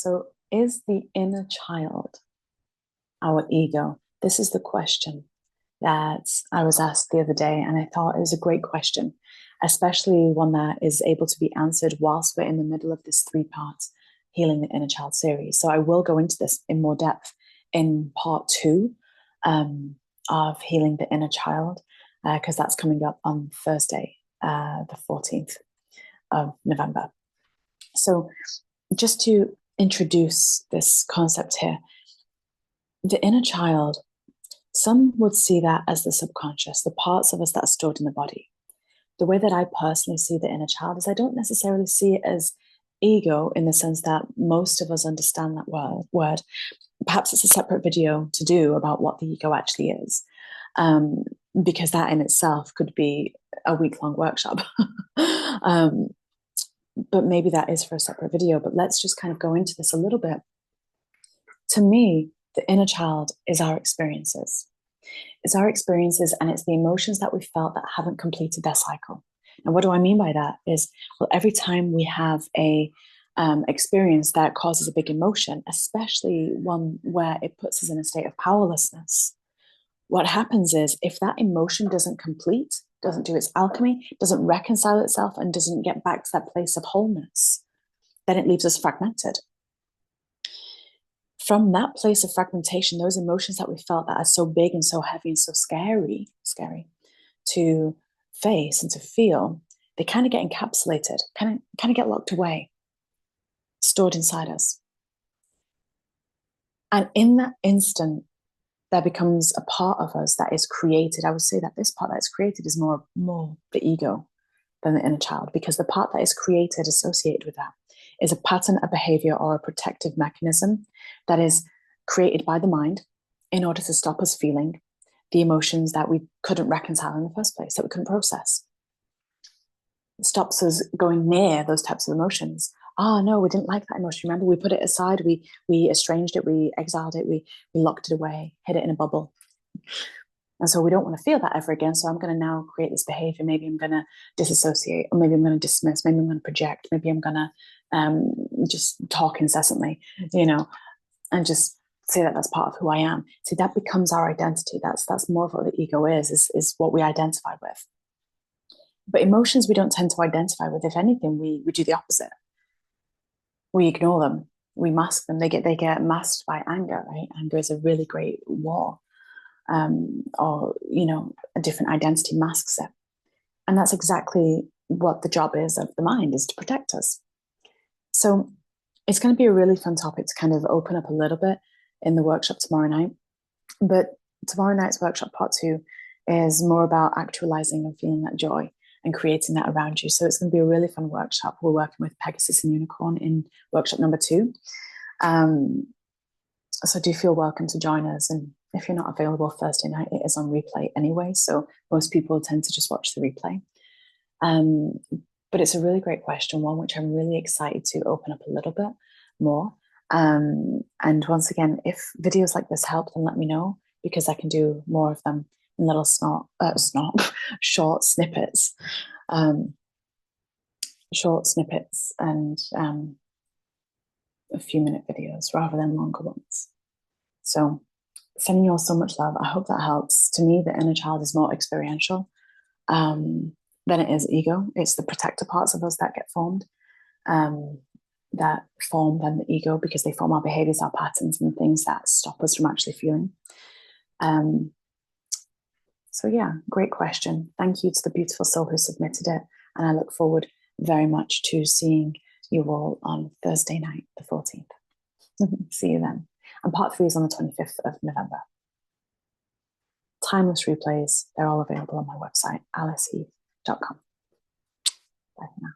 So, is the inner child our ego? This is the question that I was asked the other day, and I thought it was a great question, especially one that is able to be answered whilst we're in the middle of this three-part Healing the Inner Child series. So I will go into this in more depth in part two of Healing the Inner Child, because that's coming up on Thursday, the 14th of November. So just to introduce this concept here, the inner child, some would see that as the subconscious, the parts of us that are stored in the body. The way that I personally see the inner child is I don't necessarily see it as ego in the sense that most of us understand that word. Perhaps it's a separate video to do about what the ego actually is, because that in itself could be a week-long workshop. But maybe that is for a separate video. But let's just kind of go into this a little bit. To me, the inner child is our experiences. It's our experiences, and it's the emotions that we felt that haven't completed their cycle. And what do I mean by that is, well, every time we have a experience that causes a big emotion, especially one where it puts us in a state of powerlessness, what happens is if that emotion doesn't complete, doesn't do its alchemy, doesn't reconcile itself, and doesn't get back to that place of wholeness, then it leaves us fragmented. From that place of fragmentation, those emotions that we felt that are so big and so heavy and so scary to face and to feel, they kind of get encapsulated, kind of get locked away, stored inside us. And in that instant, there becomes a part of us that is created. I would say that this part that is created is more the ego than the inner child, because the part that is created associated with that is a pattern, a behavior, or a protective mechanism that is created by the mind in order to stop us feeling the emotions that we couldn't reconcile in the first place, that we couldn't process. It stops us going near those types of emotions. Oh, no, we didn't like that emotion. Remember, we put it aside, we estranged it, we exiled it, we locked it away, hid it in a bubble. And so we don't want to feel that ever again. So I'm going to now create this behavior. Maybe I'm going to disassociate, or maybe I'm going to dismiss, maybe I'm going to project, maybe I'm going to just talk incessantly, and just say that that's part of who I am. See, that becomes our identity. That's more of what the ego is what we identify with. But emotions we don't tend to identify with. If anything, we do the opposite. We ignore them. We mask them. They get masked by anger, right? Anger is a really great war. Or a different identity masks it. And that's exactly what the job is of the mind, is to protect us. So it's going to be a really fun topic to kind of open up a little bit in the workshop tomorrow night. But tomorrow night's workshop part 2 is more about actualizing and feeling that joy and creating that around you. So it's going to be a really fun workshop. We're working with Pegasus and Unicorn in workshop number 2. So do feel welcome to join us. And if you're not available Thursday night, it is on replay anyway. So most people tend to just watch the replay. But it's a really great question, one which I'm really excited to open up a little bit more. And once again, if videos like this help, then let me know, because I can do more of them in little short snippets. Short snippets and a few minute videos rather than longer ones. So sending you all so much love. I hope that helps. To me, the inner child is more experiential than it is ego. It's the protector parts of us that get formed, that form then the ego, because they form our behaviors, our patterns, and things that stop us from actually feeling. So yeah, great question. Thank you to the beautiful soul who submitted it. And I look forward very much to seeing you all on Thursday night, the 14th. See you then. And part 3 is on the 25th of November. Timeless replays, they're all available on my website, aliceheath.com. Bye for now.